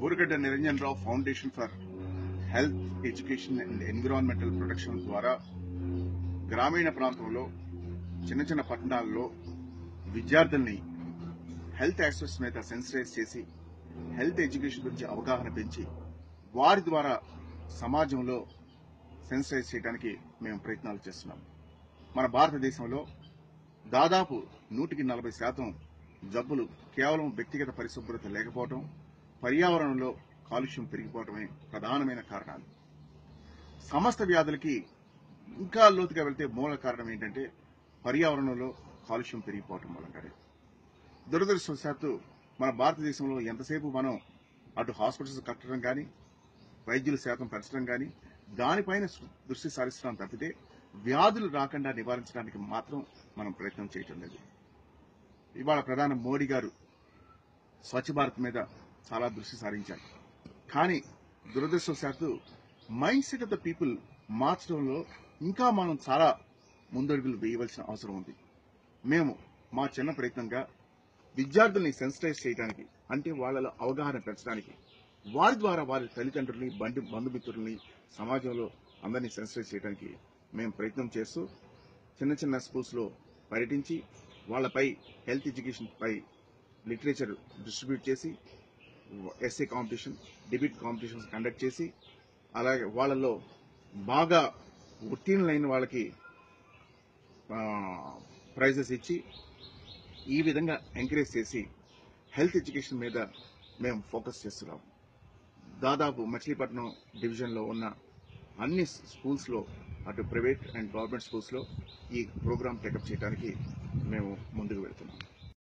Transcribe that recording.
Buragadda Niranjan Rao foundation for health education and environmental protection ద్వారా గ్రామీణ ప్రాంతంలో చిన్న చిన్న పట్టణాల్లో విద్యార్థుల్ని హెల్త్ యాక్సెస్ మీద సెన్సిటైజ్ చేసి హెల్త్ ఎడ్యుకేషన్ గురించి అవగాహన పెంచి వారి ద్వారా సమాజంలో సెన్సిటైజ్ చేయడానికి మేము ప్రయత్నాలు చేస్తున్నాం. మన భారతదేశంలో దాదాపు 140% జబ్బులు కేవలం వ్యక్తిగత పరిశుభ్రత లేకపోవడం, పర్యావరణంలో కాలుష్యం పెరిగిపోవడమే ప్రధానమైన కారణాలు. సమస్త వ్యాధులకి ఇంకా లోతుగా వెళ్తే మూల కారణం ఏంటంటే పర్యావరణంలో కాలుష్యం పెరిగిపోవటం వల్లనే. దురదృష్టవశాత్తు మన భారతదేశంలో ఎంతసేపు మనం అటు హాస్పిటల్స్ కట్టడం కానీ, వైద్యుల శాతం పెంచడం కానీ దానిపైన దృష్టి సారిస్తున్నాం తప్పితే వ్యాధులు రాకుండా నివారించడానికి మాత్రం మనం ప్రయత్నం చేయటం లేదు. ఇవాళ ప్రధాని మోడీ గారు స్వచ్ఛ భారత్ మీద చాలా దృష్టి సారించారు. కానీ దురదృష్టవశాత్తు mind set of the people మార్చడంలో ఇంకా మనం చాలా ముందడుగులు వేయవలసిన అవసరం ఉంది. మేము మా చిన్న ప్రయత్నంగా విద్యార్థుల్ని సెన్సిటైజ్ చేయడానికి, అంటే వాళ్ళలో అవగాహన పెంచడానికి, వారి ద్వారా వారి తల్లిదండ్రుల్ని, బంధుమిత్రుల్ని, సమాజంలో అందరినీ సెన్సిటైజ్ చేయడానికి మేము ప్రయత్నం చేస్తూ చిన్న చిన్న స్కూల్స్ లో పర్యటించి వాళ్ళపై హెల్త్ ఎడ్యుకేషన్ పై లిటరేచర్ డిస్ట్రిబ్యూట్ చేసి, essay competition, debate competitions conduct చేసి, అలాగే వాళ్ళలో బాగా ఉత్తీర్ణులైన వాళ్ళకి ప్రైజెస్ ఇచ్చి ఈ విధంగా ఎంకరేజ్ చేసి హెల్త్ ఎడ్యుకేషన్ మీద మేము ఫోకస్ చేస్తున్నాం. దాదాపు మచిలీపట్నం డివిజన్లో ఉన్న అన్ని స్కూల్స్ లో, అటు ప్రైవేట్ అండ్ గవర్నమెంట్ స్కూల్స్ లో ఈ ప్రోగ్రామ్ టేకప్ చేయడానికి మేము ముందుకు వెళ్తున్నాం.